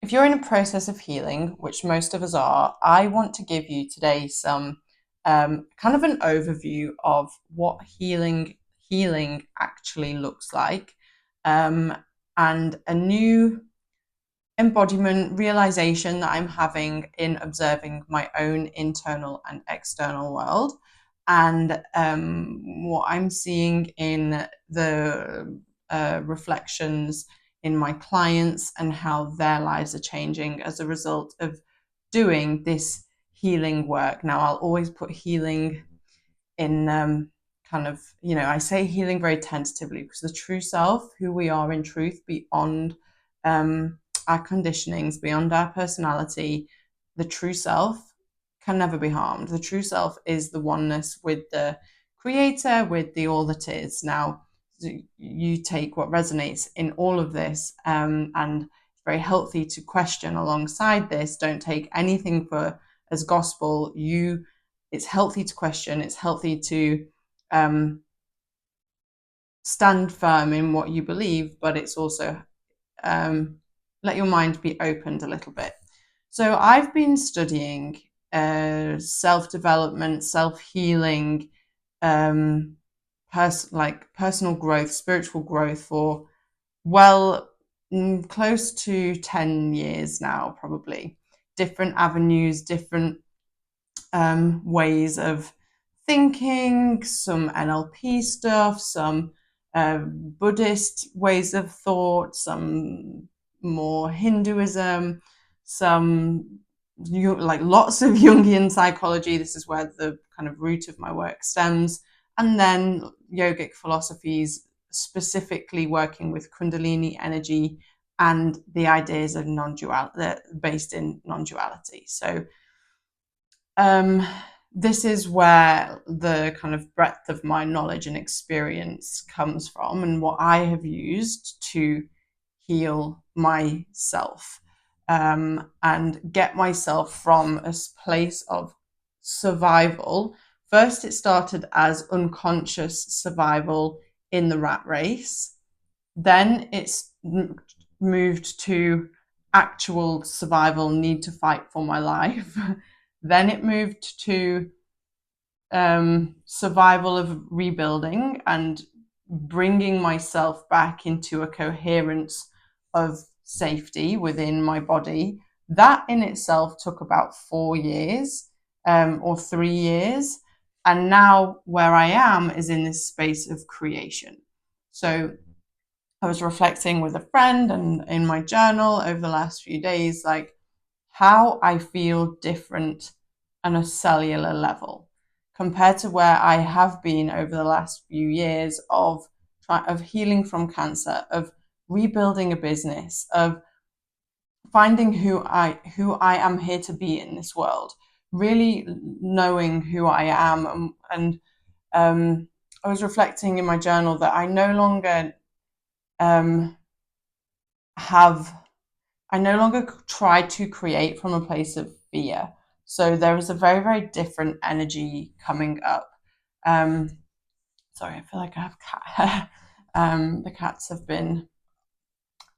if you're in a process of healing, which most of us are, I want to give you today some kind of an overview of what healing actually looks like, um, and a new embodiment realization that I'm having in observing my own internal and external world, and what I'm seeing in the reflections in my clients and how their lives are changing as a result of doing this healing work. Now, I'll always put healing in kind of, I say healing very tentatively because the true self, who we are in truth, beyond our conditionings, beyond our personality, the true self can never be harmed. The true self is the oneness with the creator, with the all that is. Now, you take what resonates in all of this, and it's very healthy to question alongside this. Don't take anything for as gospel. It's healthy to question. It's healthy to stand firm in what you believe, but it's also let your mind be opened a little bit. So I've been studying self-development, self-healing, personal growth, spiritual growth for close to 10 years now, probably. Different avenues, different ways of thinking, some NLP stuff, some Buddhist ways of thought, some more Hinduism, some like lots of Jungian psychology. This is where the kind of root of my work stems. And then yogic philosophies, specifically working with Kundalini energy and the ideas of non-duality, based in non-duality. So this is where the kind of breadth of my knowledge and experience comes from, and what I have used to heal myself, and get myself from a place of survival. First, it started as unconscious survival in the rat race. Then it's moved to actual survival, need to fight for my life. Then it moved to survival of rebuilding and bringing myself back into a coherence of safety within my body. That in itself took about 4 years, or 3 years. And now where I am is in this space of creation. So I was reflecting with a friend and in my journal over the last few days, like how I feel different on a cellular level compared to where I have been over the last few years of healing from cancer, of rebuilding a business, of finding who I am here to be in this world, really knowing who I am. And I was reflecting in my journal that I no longer um, have I no longer try to create from a place of fear. So there is a very, very different energy coming up. Um, Sorry, I feel like I have cat hair. The cats have been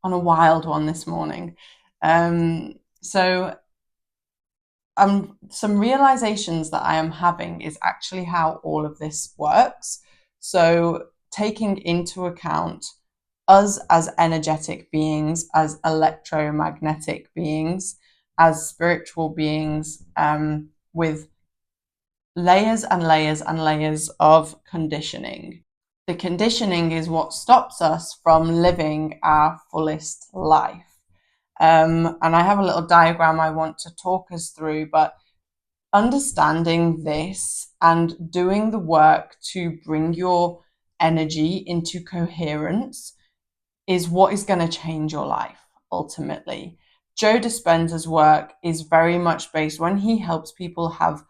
on a wild one this morning. So some realizations that I am having is actually how all of this works. So taking into account us as energetic beings, as electromagnetic beings, as spiritual beings, with layers and layers and layers of conditioning. The conditioning is what stops us from living our fullest life. And I have a little diagram I want to talk us through, but understanding this and doing the work to bring your energy into coherence is what is going to change your life ultimately. Joe Dispenza's work is very much based when he helps people have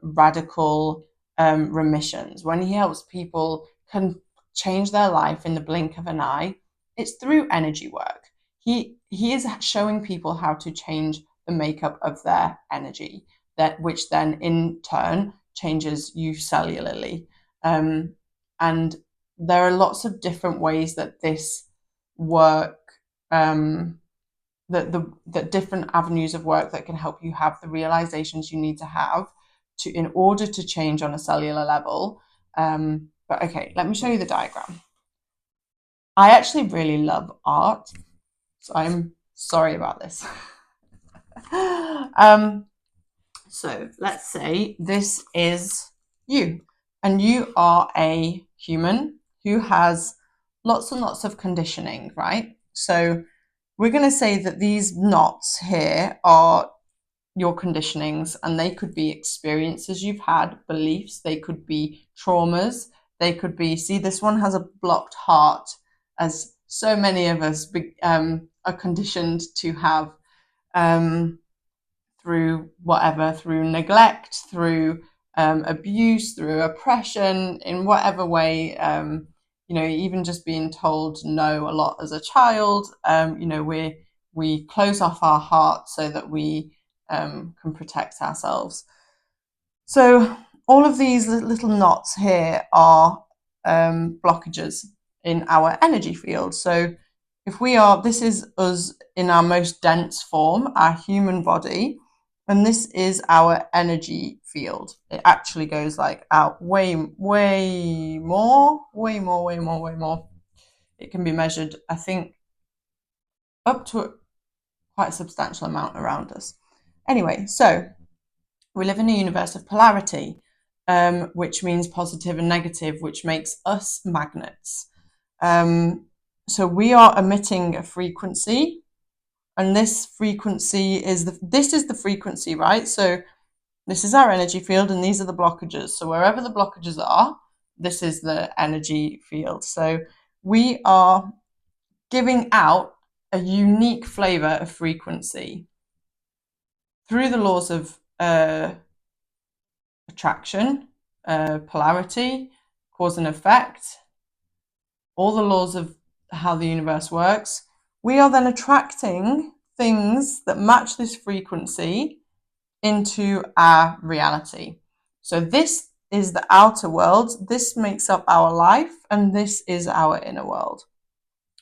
radical remissions, when he helps people can change their life in the blink of an eye. It's through energy work. He is showing people how to change the makeup of their energy, that which then in turn changes you cellularly. And there are lots of different ways that this work the different avenues of work that can help you have the realizations you need to have to in order to change on a cellular level. But okay, let me show you the diagram. I actually really love art, so I'm sorry about this. So let's say this is you, and you are a human who has lots and lots of conditioning, right? So we're going to say that these knots here are your conditionings, and they could be experiences you've had, beliefs, they could be traumas, they could be, see, this one has a blocked heart, as so many of us are conditioned to have, through whatever, through neglect, through abuse, through oppression, in whatever way, even just being told no a lot as a child. We close off our heart so that we can protect ourselves. So all of these little knots here are blockages in our energy field. So this is us in our most dense form, our human body, and this is our energy field. It actually goes like out way more. It can be measured, I think, up to quite a substantial amount around us. Anyway, so we live in a universe of polarity, which means positive and negative, which makes us magnets. So we are emitting a frequency, and this frequency is the frequency, right? So this is our energy field, and these are the blockages. So wherever the blockages are, this is the energy field. So we are giving out a unique flavor of frequency through the laws of attraction, polarity, cause and effect, all the laws of how the universe works. We are then attracting things that match this frequency into our reality. So this is the outer world. This makes up our life, and this is our inner world.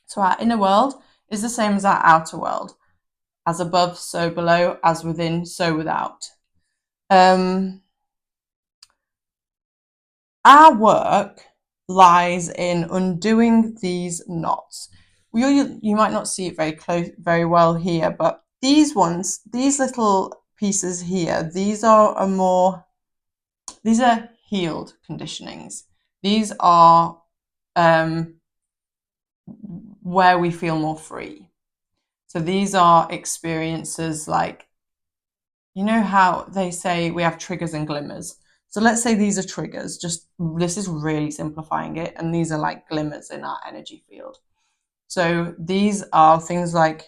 So our inner world is the same as our outer world. As above, so below, as within, so without. Our work lies in undoing these knots. You might not see it very well here, but these little pieces here, these are healed conditionings. These are where we feel more free. So these are experiences like, you know how they say we have triggers and glimmers. So let's say these are triggers, this is really simplifying it, and these are like glimmers in our energy field. So these are things like,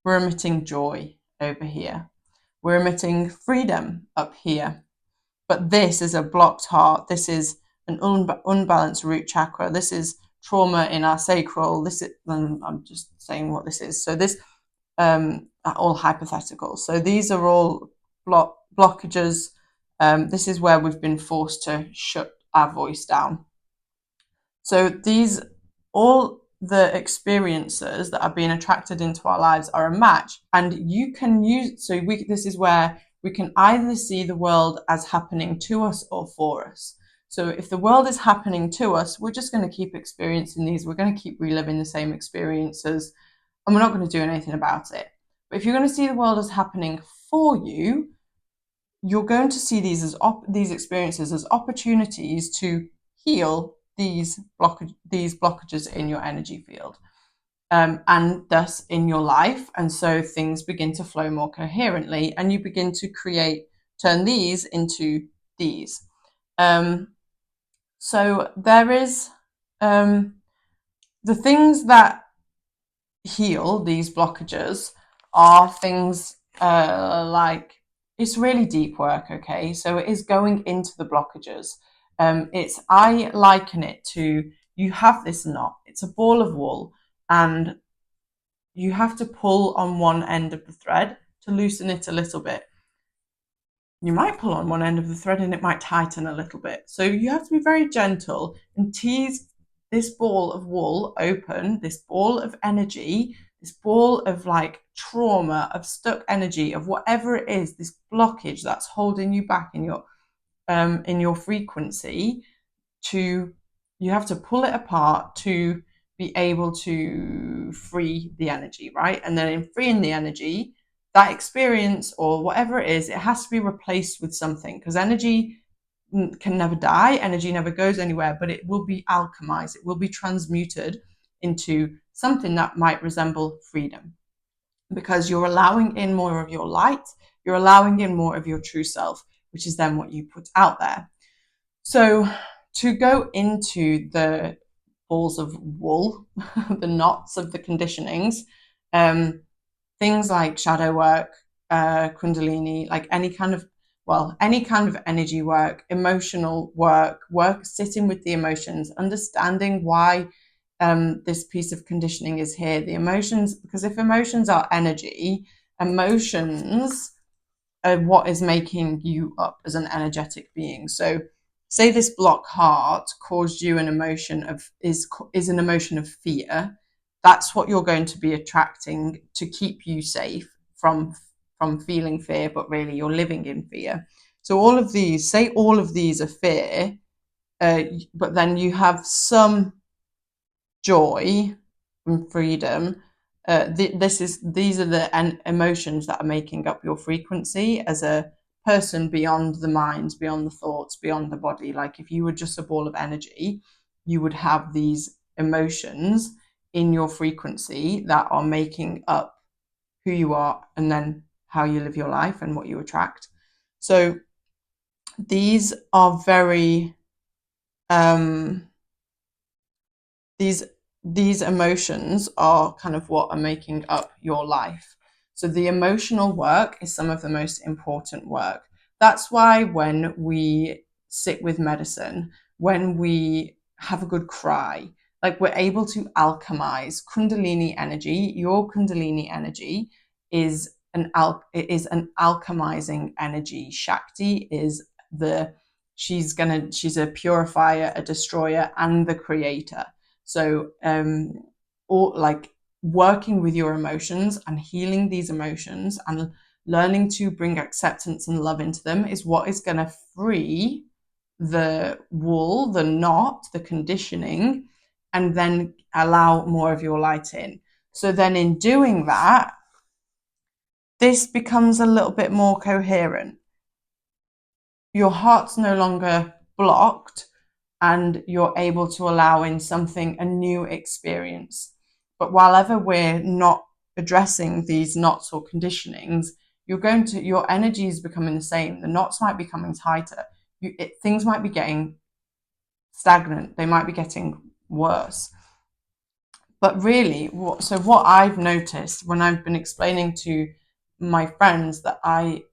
we're emitting joy over here. We're emitting freedom up here. But this is a blocked heart. This is an unbalanced root chakra. This is trauma in our sacral. I'm just saying what this is. So this are all hypothetical. So these are all blockages. This is where we've been forced to shut our voice down. So all the experiences that are being attracted into our lives are a match, and you can this is where we can either see the world as happening to us or for us. So if the world is happening to us, we're just going to keep experiencing these. We're going to keep reliving the same experiences, and we're not going to do anything about it. But if you're going to see the world as happening for you, you're going to see these experiences as opportunities to heal these blockages in your energy field, and thus in your life. And so things begin to flow more coherently, and you begin to turn these into these. So there is the things that heal these blockages are things like, it's really deep work, okay? So it is going into the blockages. I liken it to, you have this knot, it's a ball of wool, and you have to pull on one end of the thread to loosen it a little bit. You might pull on one end of the thread and it might tighten a little bit. So you have to be very gentle and tease this ball of wool open, this ball of energy, this ball of like trauma, of stuck energy, of whatever it is, this blockage that's holding you back in your frequency, to you have to pull it apart to be able to free the energy, right? And then in freeing the energy, that experience or whatever it is, it has to be replaced with something, because energy can never die, energy never goes anywhere, but it will be alchemized, it will be transmuted into something that might resemble freedom, because you're allowing in more of your light, you're allowing in more of your true self, which is then what you put out there. So to go into the balls of wool, the knots of the conditionings, things like shadow work, kundalini, like any kind of energy work, emotional work, sitting with the emotions, understanding why this piece of conditioning is here. The emotions, because if emotions are energy, emotions are what is making you up as an energetic being. So say this block heart caused you an emotion of is an emotion of fear. That's what you're going to be attracting to keep you safe from feeling fear, but really you're living in fear. So all of these are fear, but then you have some joy and freedom. These are the emotions that are making up your frequency as a person, beyond the mind, beyond the thoughts, beyond the body. Like if you were just a ball of energy, you would have these emotions in your frequency that are making up who you are, and then how you live your life and what you attract. So these are very these emotions are kind of what are making up your life. So the emotional work is some of the most important work. That's why when we sit with medicine, when we have a good cry, like we're able to alchemize Kundalini energy. Your Kundalini energy is an alchemizing energy. Shakti is she's a purifier, a destroyer, and the creator. So, or like working with your emotions and healing these emotions and learning to bring acceptance and love into them is what is going to free the wool, the knot, the conditioning, and then allow more of your light in. So then in doing that, this becomes a little bit more coherent. Your heart's no longer blocked, and you're able to allow in something, a new experience. But while ever we're not addressing these knots or conditionings, your energy is becoming the same. The knots might be becoming tighter. Things might be getting stagnant. They might be getting worse. But really, what I've noticed when I've been explaining to my friends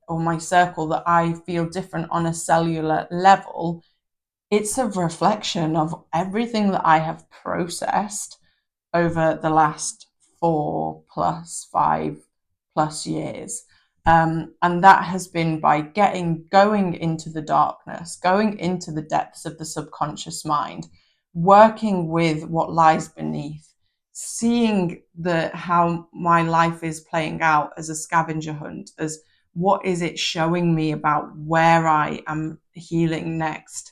or my circle that I feel different on a cellular level, it's a reflection of everything that I have processed over the last 5+ years. And that has been by going into the darkness, going into the depths of the subconscious mind, working with what lies beneath, seeing how my life is playing out as a scavenger hunt, as what is it showing me about where I am healing next.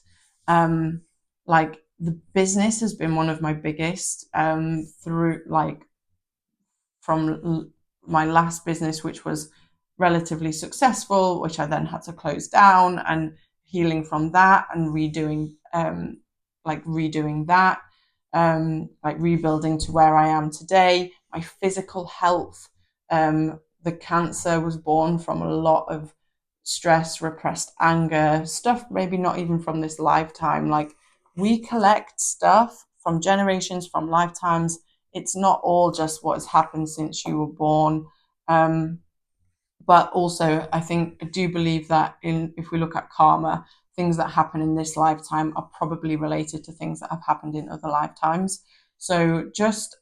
Like the business has been one of my biggest, through like from my last business, which was relatively successful, which I then had to close down, and healing from that and redoing that, like rebuilding to where I am today. My physical health, the cancer was born from a lot of stress, repressed anger, stuff maybe not even from this lifetime. Like we collect stuff from generations, from lifetimes. It's not all just what has happened since you were born. But also I do believe that if we look at karma, things that happen in this lifetime are probably related to things that have happened in other lifetimes. So just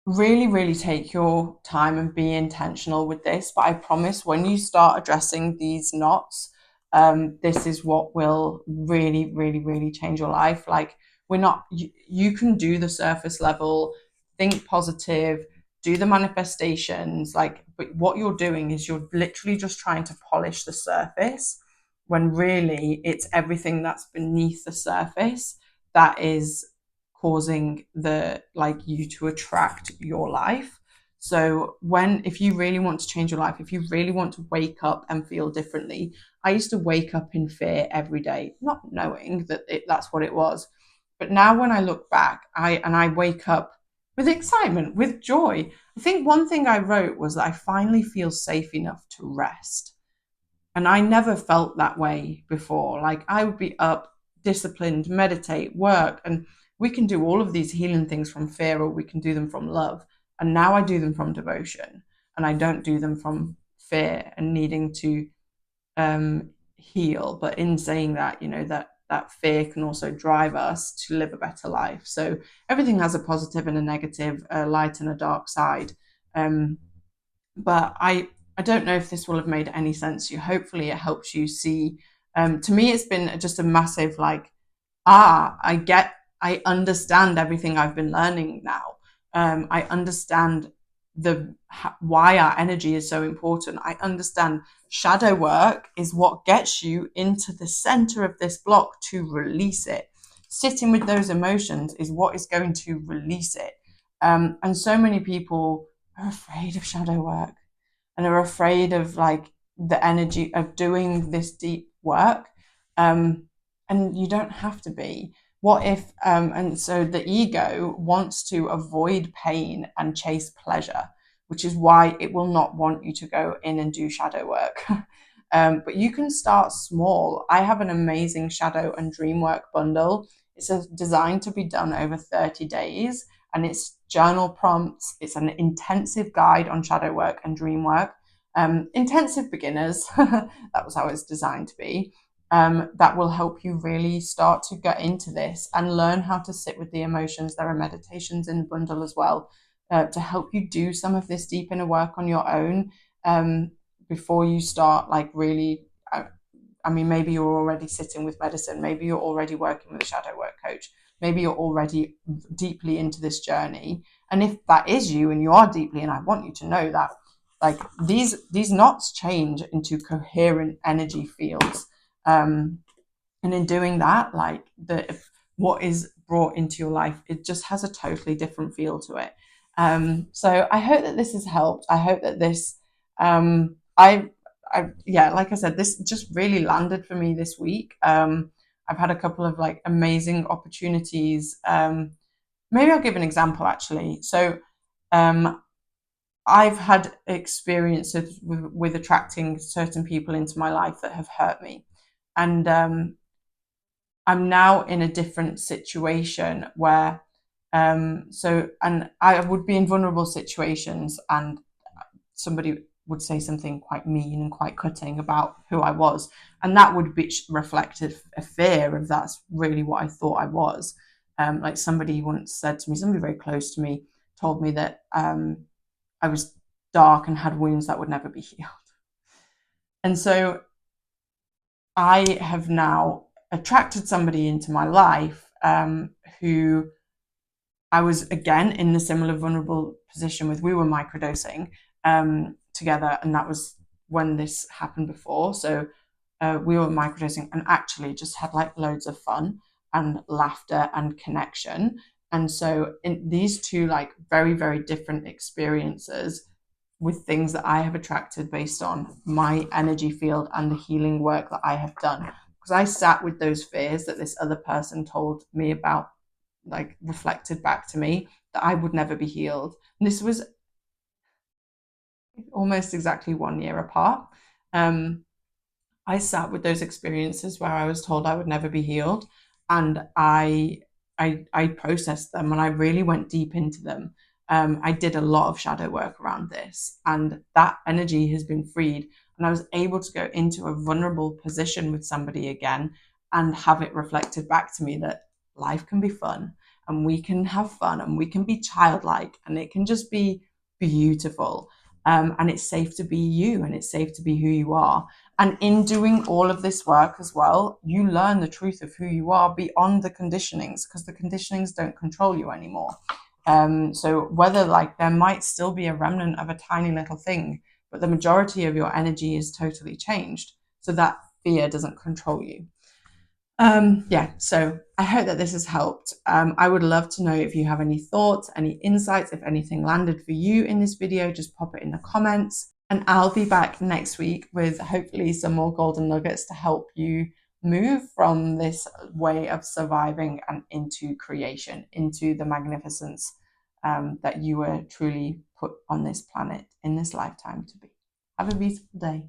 really, really take your time and be intentional with this. But I promise when you start addressing these knots, this is what will really, really, really change your life. Like We're not, you can do the surface level, think positive, do the manifestations, like, but what you're doing is you're literally just trying to polish the surface, when really it's everything that's beneath the surface that is causing the, like, you to attract your life. So if you really want to change your life, if you really want to wake up and feel differently, I used to wake up in fear every day, not knowing that that's what it was. But now when I look back, I wake up with excitement, with joy. I think one thing I wrote was that I finally feel safe enough to rest. And I never felt that way before. Like, I would be up, disciplined, meditate, work, and we can do all of these healing things from fear, or we can do them from love. And now I do them from devotion, and I don't do them from fear and needing to heal. But in saying that, that fear can also drive us to live a better life. So everything has a positive and a negative, a light and a dark side. But I don't know if this will have made any sense to you. Hopefully it helps you see. To me, it's been just a massive, like, I understand everything I've been learning now. I understand why our energy is so important. I understand shadow work is what gets you into the center of this block to release it. Sitting with those emotions is what is going to release it. And so many people are afraid of shadow work and are afraid of, like, the energy of doing this deep work. And you don't have to be. What if, and so the ego wants to avoid pain and chase pleasure, which is why it will not want you to go in and do shadow work. But you can start small. I have an amazing shadow and dream work bundle. It's designed to be done over 30 days, and it's journal prompts. It's an intensive guide on shadow work and dream work. Intensive beginners, that was how it's designed to be. That will help you really start to get into this and learn how to sit with the emotions. There are meditations in the bundle as well, to help you do some of this deep inner work on your own, before you start, like, really. I mean, maybe you're already sitting with medicine, maybe you're already working with a shadow work coach, maybe you're already deeply into this journey. And if that is you and you are deeply, and I want you to know that, like, these knots change into coherent energy fields. And in doing that, like, what is brought into your life, it just has a totally different feel to it. So I hope that this has helped. I hope that this, yeah, like I said, this just really landed for me this week. I've had a couple of, like, amazing opportunities. Maybe I'll give an example, actually. So I've had experiences with attracting certain people into my life that have hurt me. And I'm now in a different situation where, and I would be in vulnerable situations, and somebody would say something quite mean and quite cutting about who I was. And that would be reflected a fear of that's really what I thought I was. Like, somebody once said to me, somebody very close to me told me that I was dark and had wounds that would never be healed. And so I have now attracted somebody into my life, who I was, again, in a similar vulnerable position with. We were microdosing together, and that was when this happened before. So we were microdosing and actually just had, like, loads of fun and laughter and connection. And so in these two, like, very, very different experiences with things that I have attracted based on my energy field and the healing work that I have done. Because I sat with those fears that this other person told me about, like, reflected back to me that I would never be healed. And this was almost exactly 1 year apart. I sat with those experiences where I was told I would never be healed, and I processed them, and I really went deep into them. I did a lot of shadow work around this, and that energy has been freed, and I was able to go into a vulnerable position with somebody again and have it reflected back to me that life can be fun, and we can have fun, and we can be childlike, and it can just be beautiful. And it's safe to be you, and it's safe to be who you are. And in doing all of this work as well, you learn the truth of who you are beyond the conditionings, because the conditionings don't control you anymore. So whether like there might still be a remnant of a tiny little thing, but the majority of your energy is totally changed, so that fear doesn't control you. Yeah, so I hope that this has helped. I would love to know if you have any thoughts, any insights, if anything landed for you in this video, just pop it in the comments. And I'll be back next week with hopefully some more golden nuggets to help you move from this way of surviving and into creation, into the magnificence that you were truly put on this planet in this lifetime to be. Have a beautiful day.